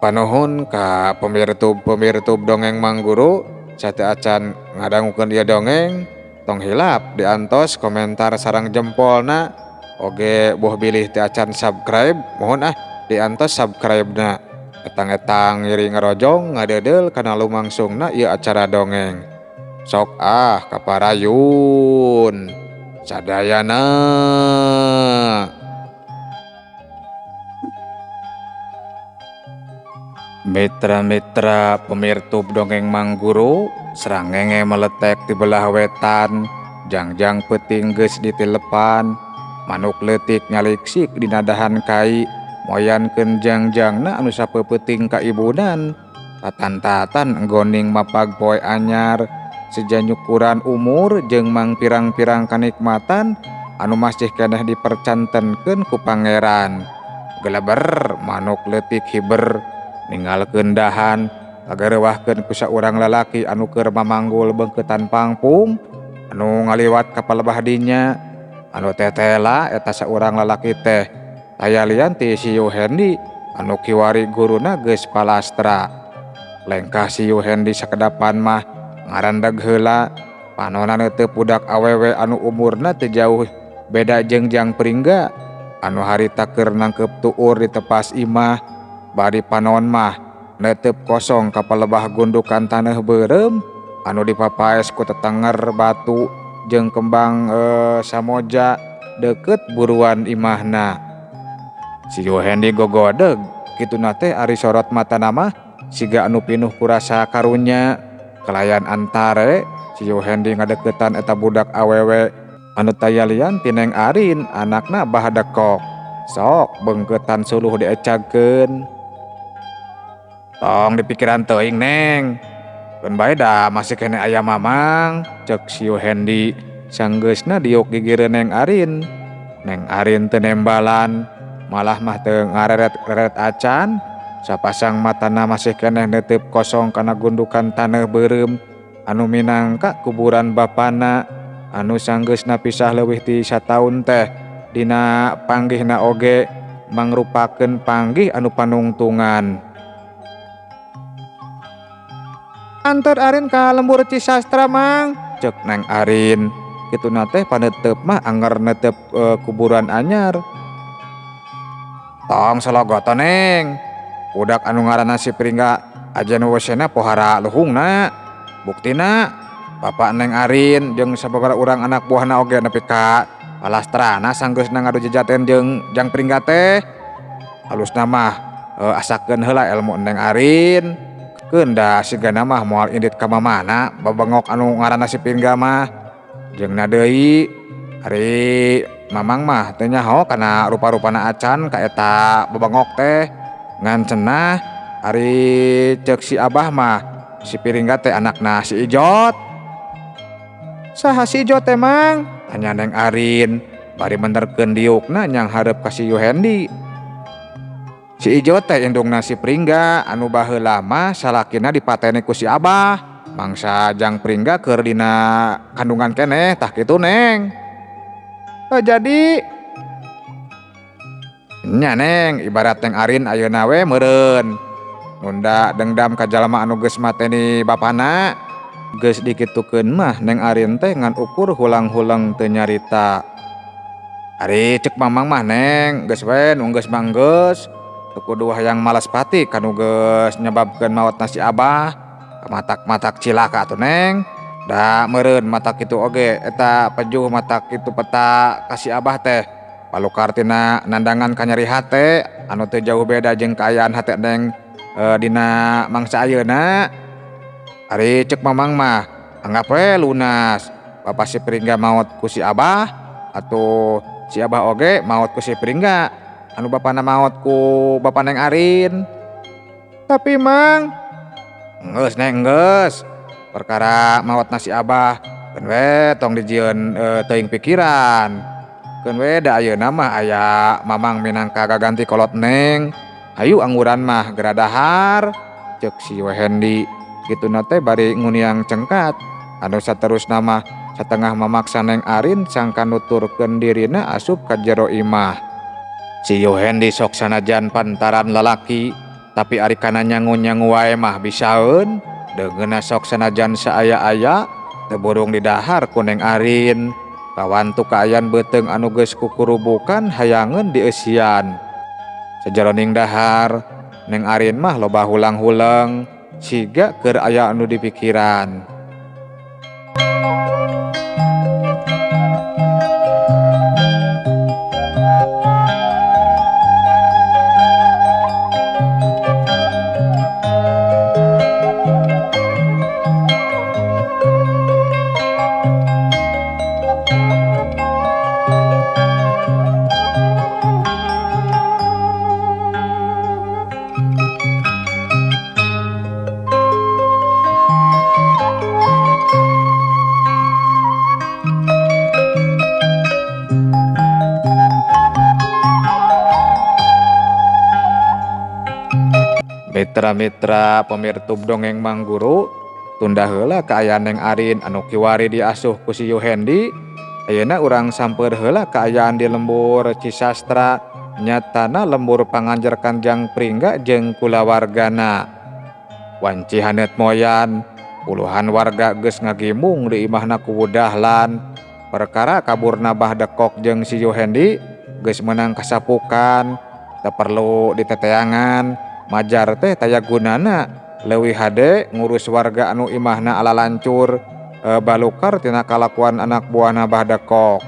Panuhun ka pemirtub dongeng Mangguru sate acan ngadangukeun ieu dongeng tong hilap diantos komentar sareng jempolna oge boh bilih ti acan subscribe mohon diantos subscribe-na etang-etang ngiri ngarojong ngadeudel kana lumangsungna ieu acara dongeng sok kaparayun sadayana. Mitra-mitra pemirtub dongeng Mangguru srangenge meletek di belah wetan jangjang peuting geus ditilepan manuk leutik nyaliksik dina dahan kai moyankeun jangjangna anu sapeuting ka ibunan tatan-tatan enggoning mapag poe anyar sejanyukuran umur jeung mang pirang-pirang kanikmatan anu masih keneh dipercantenkeun ku pangeran. Geleber manuk leutik hiber ninggalkeun dahan kagareuwahkeun ku saurang lalaki anu keur mamanggul beungkeutan pangpung anu ngaliwat ka palebah dinya. Anu tetela eta saurang lalaki teh tayalian ti si Yuhendi anu kiwari guruna geus palastra. Lengkah si Yuhendi sakedapan mah ngarandeg heula panonna teu budak awewe anu umurna teu jauh beda jeung Jang Pringga anu harita keur nangkep tuur di tepas imah. Bari panon mah netep kosong ka palebah gundukan taneuh beureum anu dipapaes ku tetenger batu jeung kembang samoja deukeut buruan imahna. Si Yuhendi gogodeg kituna teh ari sorot matana mah siga anu pinuh ku rasa karunya. Kelayan antare si Yuhendi ngadeuketan eta budak awewe anu tayalian ti Neng Arin anakna Bah Dekok. Sok beungkeutan suluh diecagkeun. Tong dipikiran teuing Neng, keun bae da masih kene aya mamang, cek si Yuhendi sanggeusna diuk gigireun Neng Arin. Neng Arin teu nembalan, malah mah teu ngareret-reret acan, sapasang matana masih keneh netep kosong kana gundukan taneuh beureum anu minangka kuburan bapana anu sanggeusna pisah leuwih ti sataun teh dina panggihna oge mangrupakeun panggih anu panungtungan. Antar Arin ka lembur Cisastra mang, cek Neng Arin. Kituna teh panetep mah anger netep kuburan anyar. Tong sologoton Neng. Budak anu ngaranna si Pringga ajan wesena pohara luhungna. Buktina bapak Neng Arin jeung sababaraha urang anak buahna oge nepi ka palastrana sanggeusna ngadu jejaten jeung Jang Pringga teh. Halusna mah asakeun heula elmu Neng Arin. Keunda sigana mah moal indit ka mamana babengok anu ngaranna si Pringga mah. Jeung deui ari mamang mah teu nyaho kana rupa-rupana acan ka eta babengok teh. Ngan cenah ari ceuk si Abah mah si Pringga teh anakna si Ijot. Saha si Ijot teh mang? Tanya Neng Arin bari menerkeun diukna nyang hareup ka si Yuhendi. Si Ijot teh indungna si Pringga anu baheula mah salakina dipateni ku si Abah. Mangsa Jang Pringga keur dina kandungan keneh tah kitu Neng. Jadi nya Neng ibarat Neng Arin ayeuna we meureun. Munda dengdam ka jalma anu geus mateni bapana. Geus dikitukeun mah Neng Arin teh ngan ukur hulang-hulang teu nyarita. Ari cek mamang mah Neng geus we nu geus manggeus. Teu kudu hayang malas pati kanu geus nyebabkeun maotna si Abah. Matak-matak cilaka atuh Neng. Da meureun matak kitu oge eta pejuh matak kitu peta ka si Abah teh. Palukar tina nandangan ka nyeri hate anu teu jauh beda jeung kaayaan hate Neng dina mangsa ayeuna. Ari cek mamang mah anggap we lunas. Bapak si Pringga maot ku si Abah atuh si Abah oge maot ku si Pringga. Anu bapana maot ku bapak Neng Arin. Tapi mang geus Neng geus. Perkara maotna si Abah keun we tong dijieun teuing pikiran. Keun we da ayeuna mah aya mamang minangka gaganti kolot Neng. Hayu angguran mah geura dahar, ceuk si Yuhendi. Kituna teh bari nguniang cengkat. Anu saterusna mah satengah mamaksa Neng Arin sangka nuturkeun dirina asup ka jero imah. Si Yuhendi sok sanajan pantaran lalaki tapi ari kana nyangu-nyangu wae mah bisaeun deungeunna sok sanajan saaya-aya teu burung didahar ku Neng Arin. Kawan tukaayan beuteung anu geus kukurubukan hayangeun dieusian. Sajeroning dahar Neng Arin mah loba hulang-hulang siga keur aya anu dipikiran. Mitra-mitra pemirtub dongeng Mang Guru, tunda heula kaayaan Neng Arin anu kiwari diasuh ku si Yuhendi. Ayeuna urang samper heula kaayaan di lembur Cisastra, nyatana lembur Panganjer Kanjang Pringga jeung kulawargana. Wanci haneut moyan, puluhan warga geus ngagimung di imahna ku Dahlan. Perkara kaburna Bahdekok jeung si Yuhendi geus meunang kasapukan, teu perlu diteteangan. Majar teh taya gunana leuwih hade ngurus warga anu imahna ala lancur balukar tina kalakuan anak buahna Bahdekok.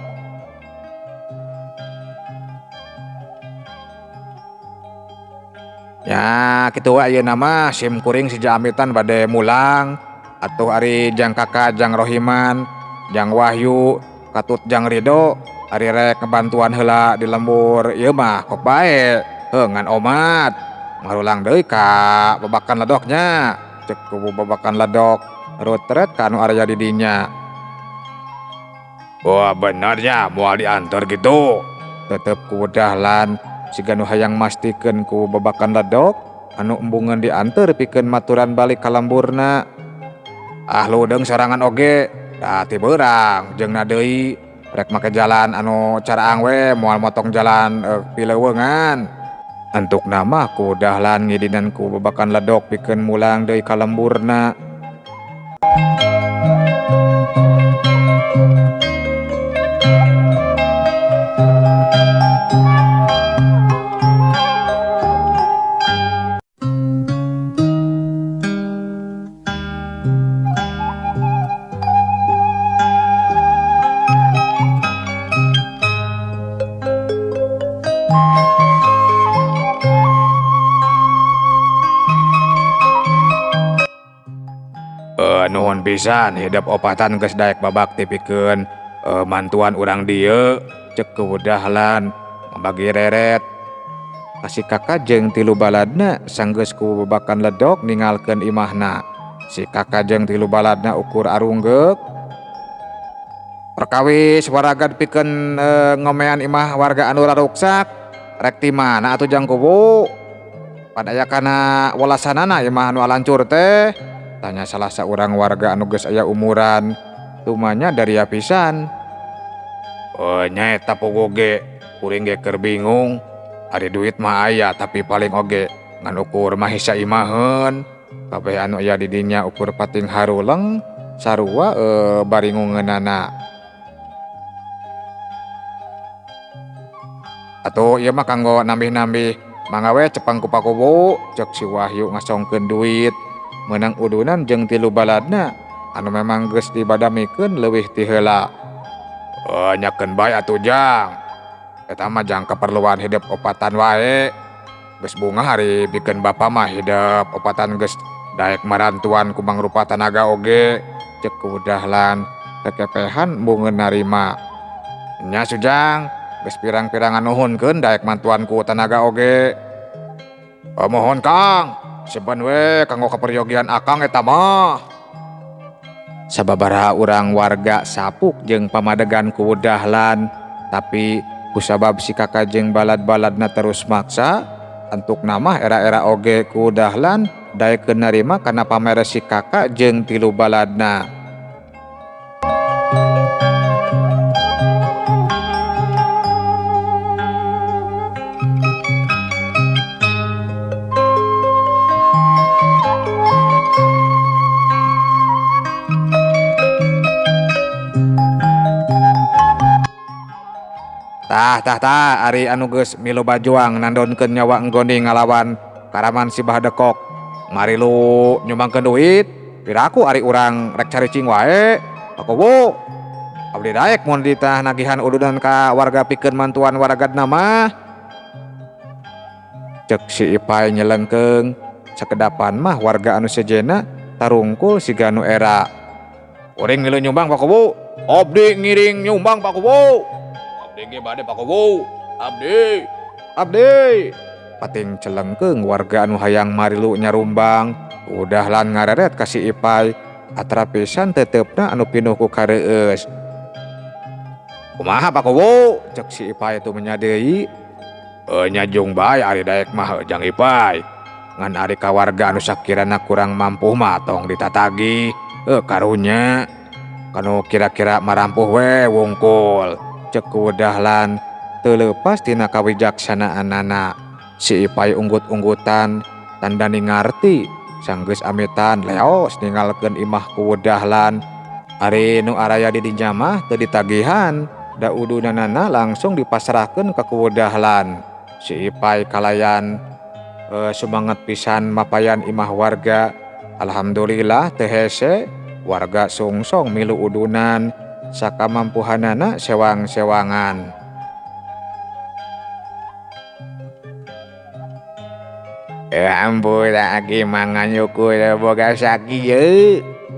Ya kitu we ayeuna mah sim kuring si Jaamitan bade mulang atuh ari Jang Kaka Jang Rohiman Jang Wahyu katut Jang Rido ari rek ngebantuan heula di lembur ieu mah kok bae ngan omat. Ngarulang deui ka babakan ledoknya, cek ku babakan ledok rutret ka anu area di dinya. Wah benernya moal diantar gitu. Tetep ku Dahlan siga nu hayang mastikeun ku babakan ledok anu embungeun diantar pikeun maturan balik ka lemburna. Ah ludeung sorangan oge, da ti beurang jeung na deui rek make jalan anu caraang we moal motong jalan pileuweungan. Antuk nama ku Dahlan ngidinan ku babakan ledok pikeun mulang deui ka lemburna. Nuhun pisan hidup opatan geus daek babakti pikeun mantuan urang dieu, cek ku Dahlan membagi reret. Kasih Kaka jeung tilu baladna sanggeus ku babakan ledok ningalkeun imahna. Si Kaka jeung tilu baladna ukur arunggeuk. Perkawis waragad pikeun ngomean imah warga anu raruksak. Rek ti mana atuh Jang Kubu? Padaya kana welasanana imah anu alancur teh. Tanya salah seorang warga anu geus aya umuran, tumanya dari pisan. Nyaeta pogoge, kuring ge keur bingung. Ari duit mah aya tapi paling oge ngan ukur mah hisa imaheun. Kabeh anu aya di dinya ukur pating haruleng sarua bari ngungeunana. Atuh ieu mah kanggo nambih-nambih mangga we cepeng ku Pakubu, cek si Wahyu ngasongkeun duit. Menang udunan jeung tilu baladna anu memang geus dibadamikeun leuwih ti heula. Nyakeun bae atuh Jang. Eta mah jang keperluan hidup opatan wae. Geus bunga hari pikeun bapa mah hidup opatan geus daek marantuan ku mangrupa tanaga oge, cek ku Dahlan kekepehan bungeun narima. Nya Sujang geus pirang-pirangan nuhunkeun daek mantuan ku tanaga oge. Mohon Kang. Simpen we kanggo kaperyogian akang eta mah. Sababaraha urang warga sapuk jeung pamadegan ku Dahlan, tapi kusabab si Kaka jeung balad-baladna terus maksa, antuk nama era-era oge ku Dahlan daekeun narima kana pamere si Kaka jeung tilu baladna. Tah ari anu geus milu bajuang nandonkeun nyawa enggoni ngalawan karaman si Bahdekok. Mari lu nyumbangkeun duit, piraku ari urang rek caricing wae. Pakobo. Abdi daek mun ditah nagihan udunan ka warga pikeun mantuan waragadna mah. Cek si Ipay nyelengkeung, sakedapan mah warga anu sejena tarungkul siga nu era. Uring milu nyumbang Pakobo. Abdi ngiring nyumbang Pakobo. Abdi ge bade Pakobo. Abdi. Pating celengkeung warga anu hayang marilu nyarumbang. Udah lan ngareret ka si Ipay. Atra pisan tetepna anu pinuh ku kareueus. Kumaha Pakobo? Cek si Ipay tu menyadeui. Nyajung bae ari daek mah jang Ipay. Ngan ari ka warga anu sakirana kurang mampu mah tong ditatagi. Karunya kanu kira-kira marampuh we wungkul. Cek kuwedahlan teu leupas tina kawijaksanaanana. Si Ipay unggut-unggutan tanda ningarti sanggeus amitan leos ningalkeun imah kuwedahlan. Ari nu araya di dinya mah teu ditagihan, da udunanana langsung dipasrahkeun ka kuwedahlan. Si Ipay kalayan sumanget pisan mapayan imah warga. Alhamdulillah teu hese warga sungsong milu udunan sakamampuhanana sewang-sewangan. Ampun lagi mangan nyukur boga saki ye.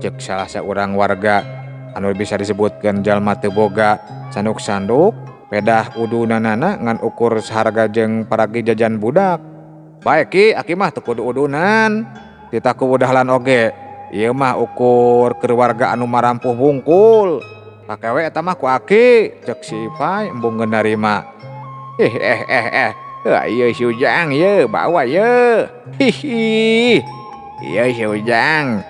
Cek salah seorang warga anu bisa disebutkeun jalma teu boga sanduk-sanduk pedah udunanana ngan ukur saharga jeung paragi jajan budak. Bae ki aki mah teu kudu udunan, tita kuwedahlan oge. Ieu mah ukur keur warga anu marampuh wungkul. Pakewe eta mah ku aki, cek si Ipay embung ngeunarima. Ieu si Ujang ye bawa ye. Hihi. Ieu si Ujang.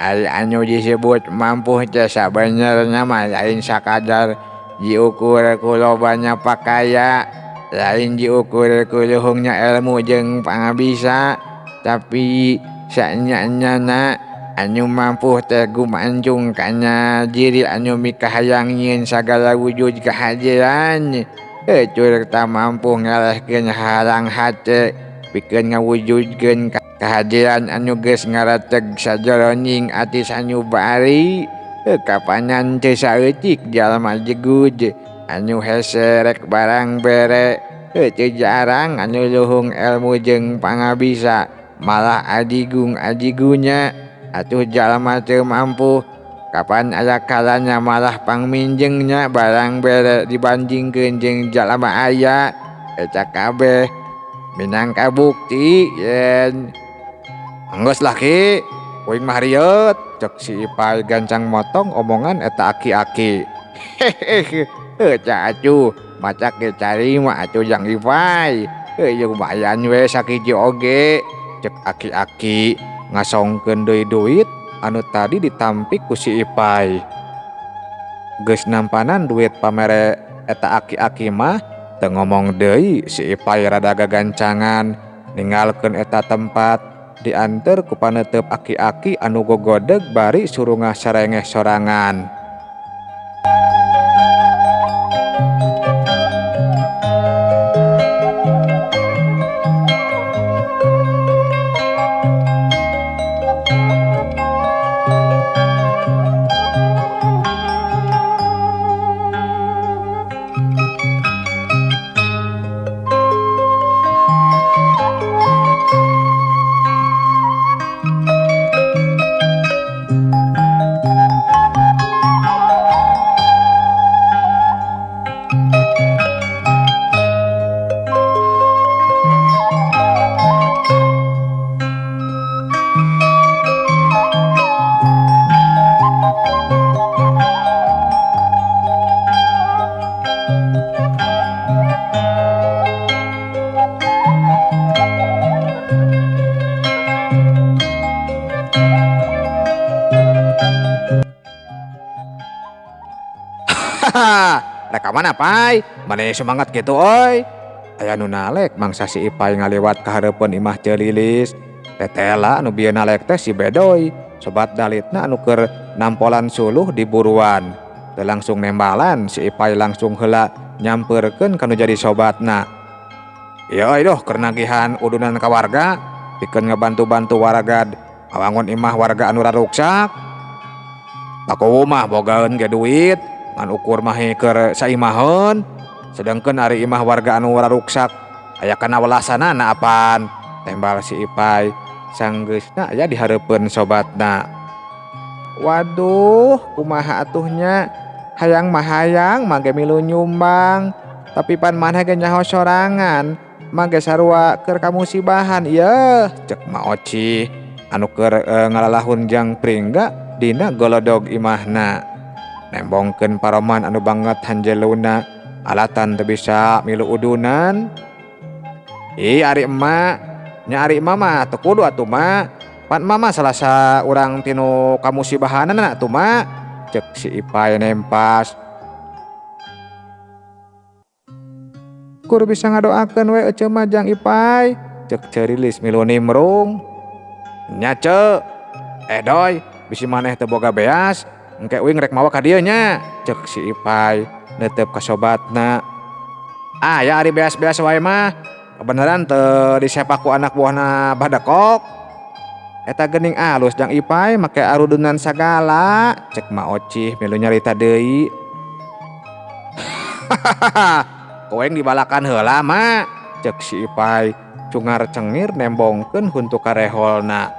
Anu disebut mampuh teh sabenerna mah lain sakadar diukur ku lobanya pakaya, lain diukur ku luhungnya ilmu jeung pangabisa, tapi sanyanyana anu mampuh teh gumancung kana diri anu mikahayang nyieun sagala wujud kehadiran. Curek tak mampu ngalehkeun harang hate pikeun ngawujudkeun kehadiran anu geus ngareteg sajeroning ati sanubari. Kapanan teu saeutik jalma jeguj anu hese rek barang bere. Teu jarang anu luhung ilmu jeung pangabisa malah adigung-adigunya. Atuh jalma teu mampu kapan aya kalanya malah pangminjengnya barang bere dibandingkeun jeung jalma aya. Eta kabeh minangka bukti yen anggeus laki uing mah rieut. Cek si Ipay gancang motong omongan eta aki-aki. Ca atuh macak ge cari mah atuh Jang Ipay. Lumayan we sakiji oge. Cek aki-aki ngasongkeun deui duit anu tadi ditampik ku si Ipay. Geus nampanan duit pamere eta aki-aki mah teu ngomong deui. Si Ipay rada gagancangan ninggalkeun eta tempat dianter ku paneuteup aki-aki anu gogodeg bari surungah sarengeh sorangan. Rekaman Pai, maneh semangat gitu oi. Aya nu nalek mangsa si Ipay ngaliwat ka hareupeun imah teu lilis. Tetela anu bieu nalek teh si Bedoy, sobat dalitna anu keur nampolan suluh di buruan. Teu langsung nembalan si Ipay langsung heula nyamperkeun kanu jadi sobatna. Ieu doh keur nagihan udunan ka warga pikeun ngabantu-bantu warga ngawangun imah warga anu raruksak. Pakuwu mah bogaeun ge duit ngan ukur mah keur saimaheun, sedengkeun ari imah warga anu raruksak aya kana welasanana apaan, tembal si Ipay sanggeusna aya di hareupeun sobatna. Waduh, kumaha atuhnya? Hayang mah hayang mage milu nyumbang, tapi pan maneh ge nyaho sorangan, mage sarua keur kamusibahan. Yeuh, cek Ma Oci anu keur ngalalahun jang pringga dina golodog imahna. Nembongkeun paroman anu banget hanjeluna, alatan teu bisa milu udunan. Ari emak, nya ari emak mah teu kudu atuh mak. Pan mama salasa urang tinu kamusibahanana atuh mak, cek si Ipay nempas. Kur bisa ngadoakeun we ece mah jang Ipay, cek Cerilis milu nimrung. Nya ce, doy, bisi maneh teu boga beas, engke uing rek mawa ka dieu nya, cek si Ipay neuteup ka sobatna. Ya ari beas-beas wae mah, beneran teu disepak ku anak buahna badekok. Eta geuning alus jang Ipay make arudunan sagala, cek Ma Oci milu nyarita deui. Koeng dibalakan heula mak, cek si Ipay cungar cengir nembongkeun huntu kareholna.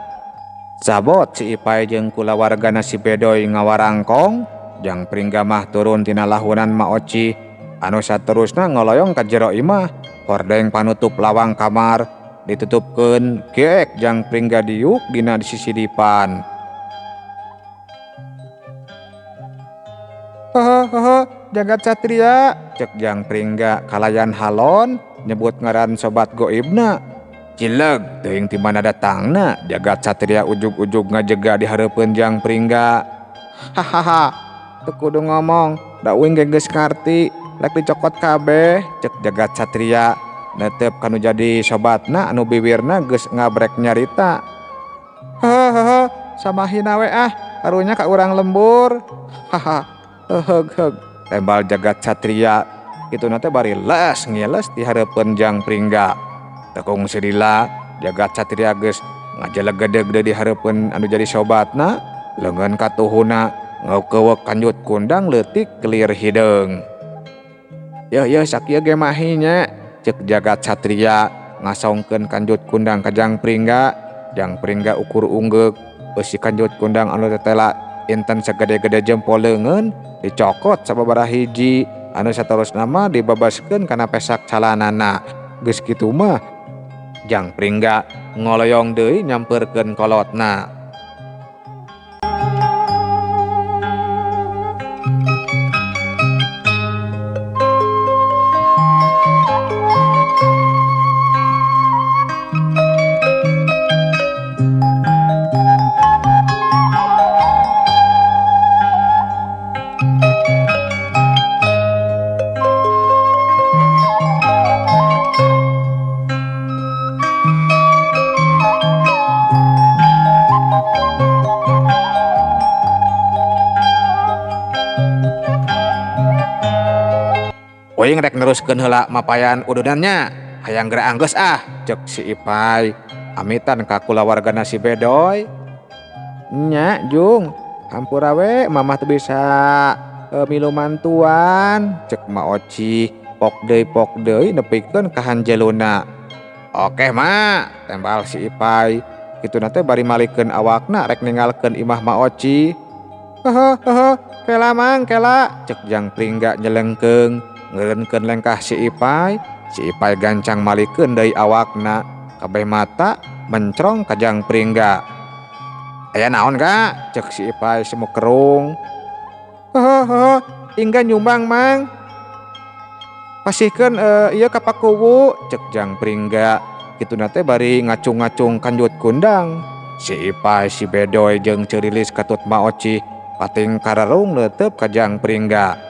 Sabot si Ipay jeung kulawargana si Bedoy ngawarangkong, jang pringga mah turun tina lahunan Ma Oci anu saterusna ngoloyong ka jero imah. Hordeng panutup lawang kamar ditutupkeun geek jang pringga diuk dina di sisi dipan. Jagat satria, cek jang pringga kalayan halon nyebut ngaran sobat goibna. Cileg teuing ti mana datangna, jagat satria ujug-ujug ngajega di hareupeun jang pringga. Hahaha, teu kudu ngomong, da uing geus ngarti, lek dicokot kabeh, cek jagat satria netep kanu jadi sobatna anu bibirna geus ngabrek nyarita. Samahina we karunya ka urang lembur. Heug tembal jagat satria kituna teh bari les ngiles di hareupeun jang pringga. Tekung sedila jagat satria geus ngajelegedeg di hareupeun anu jadi sobatna, leungeun katuhuna ngeukeuk kanjut kundang leutik kelir hideung. Yeuh sakieu ge mahinya, cek jagat satria ngasongkeun kanjut kundang ka jang pringga. Jang pringga ukur unggeuk eusi kanjut kundang anu tetela inten sagede-gede jempol leungeun dicokot sababaraha hiji, anu saterusna mah dibabaskeun kana pesak calanana. Geus kitu mah jang pringga ngoloyong deui nyamperkeun kolotna. Uing rek neruskeun heula mapayan udunannya, hayang geura anggeus cek si Ipay amitan ka kulawargana si Bedoy. Nya Jung, hampura we mamah teu bisa milu mantuan, cek Ma Oci pok deui nepikeun ka hanjeluna. Oke mak, tembal si Ipay kituna teh bari malikeun awakna rek ningalkeun imah Ma Oci. Kela mang kela, cek jang pringga nyelengkeung ngeureunkeun lengkah si Ipay. Si Ipay gancang malikeun deui awakna, kabeh mata mencrong ka jang pringga. Aya naon ga, cek si Ipay semu kerung. Ingga nyumbang mang, pasihkeun ieu ka pakuwu, cek jang pringga kituna teh bari ngacung-ngacung kanjut kundang. Si Ipay si Bedoy jeung Cerilis katut Ma Oci pating kararung neuteup ka jang pringga.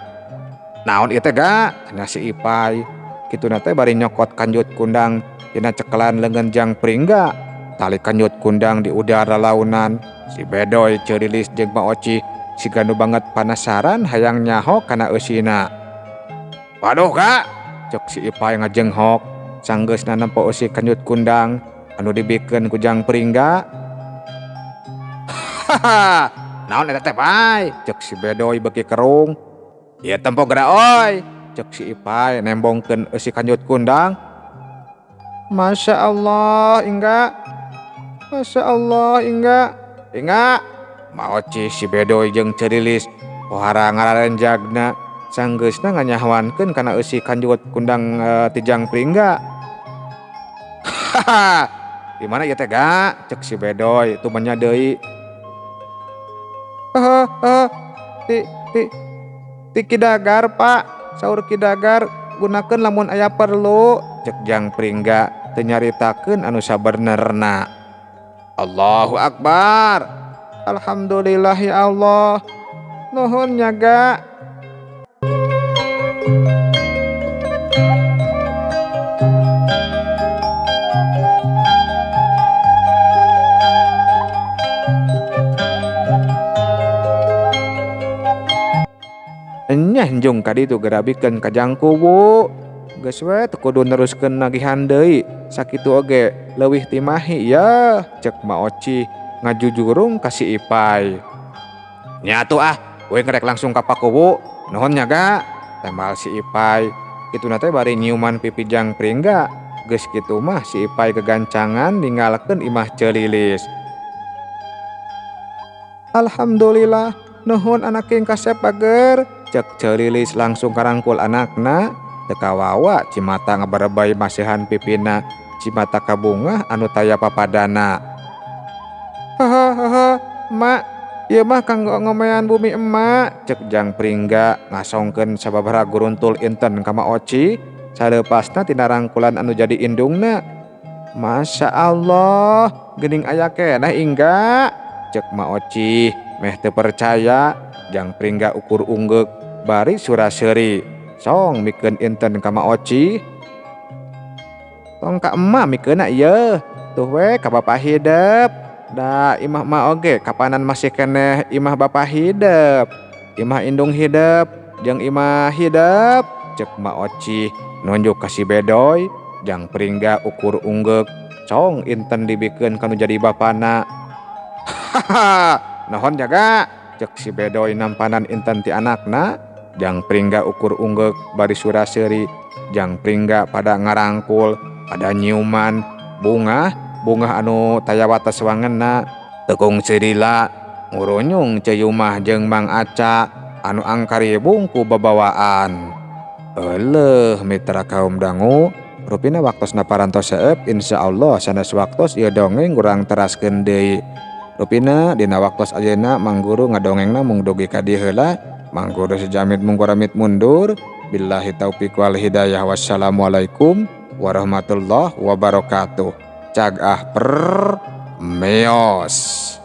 Naon ieu teh ga, tanya si Ipay kituna teh bari nyokot kanjut kundang dina cekelan leungeun jang pringga. Tali kanjut kundang di udara launan. Si Bedoy, Cerilis jeung Ma Oci siga nu banget panasaran hayang nyaho kana eusina. Waduh Kak, cek si Ipay ngajenghok sanggeusna nempo eusi kanjut kundang anu dibikeun ku Jang Pringga. Haha, naon eta teh Pai? Cek si Bedoy beki kerung. Ieu tempo geura oy, cek si Ipay nembongkeun eusi kanjut kundang. Masya Allah, Ingga. Masya Allah, Ingga. Ingga, maoci si Bedoy jeung Cerilis pohara ngararenjagna sanggeusna nganyahwankeun kana eusi kanjut kundang ti Jang Pringga. Haha, di mana ieu teh Ga? Cek si Bedoy tu manya deui. Ti ti ti Kidagar Pak, saur Kidagar gunakeun lamun aya perlu, cek Jang Pringga teu nyaritakeun anu sabenerna. Allahu Akbar. Alhamdulillah ya Allah. Nuhun nya Ga. Enyah njung kaditu gerabikeun ka Jang Kubu. Geus we teu kudu neruskeun nagihan deui, sakitu oge leuwih ti mahi ya, cek Ma Oci ngajujurung ka si Ipay. Nya atuh we ngerek langsung ka Pak Kubu. Nuhun nya Ga. Tembal si Ipay. Kituna teh bari nyiuman pipi Jang Pringga. Geus kitu mah si Ipay kegancangan ninggalkeun imah Celilis. Alhamdulillah, nuhun anak king kasep pager, cek Celilis langsung karangkul anakna. Teu kawawa cimata ngabarebay masihan pipina, cimata kabungah anu taya papadana. Hahaha, Mak, ieu mah kanggo ngomean bumi emak, cek Jang Pringga ngasongkeun sababaraha guruntul inten ka Ma Oci sareupasna tina rangkulan anu jadi indungna. Masya Allah, geuning aya keneh Ingga, cek Ma Oci meh teu percaya. Jang Pringga ukur unggek bari suraseuri. Song mikeun inten ka Ma Oci. Tong ka emak mikeunna ieu. Tuh we ka bapa hidep. Da imah mah oge kapanan masih keneh imah bapa hidep. Imah indung hidep jeung imah hidep, cek Ma Oci nunjuk ka si Bedoy. Jang Pringga ukur unggek. Cong inten dibikeun kanu jadi bapana. Hahaha, naon jaga, cek si Bedoy nampanan inten ti anakna. Jang Pringga ukur unggek bari suraseuri. Jang Pringga pada ngarangkul, pada nyiuman bunga anu taya wates wangenna. Tekung Cerila ngurunyung ceyumah jeung Mang Aca anu angkari bungku babawaan. Euleuh mitra kaum dangu, rupina waktosna parantos seueur, insyaallah sanes waktos ieu dongeng urang teraskeun deui. Rupina dina waktos ayeuna Mang Guru ngadongengna mung dugi ka dieu heula. Mang Guru sejamit mung pamit mundur. Billahi taufiq wal hidayah. Wassalamualaikum warahmatullahi wabarakatuh. Cagah per meos.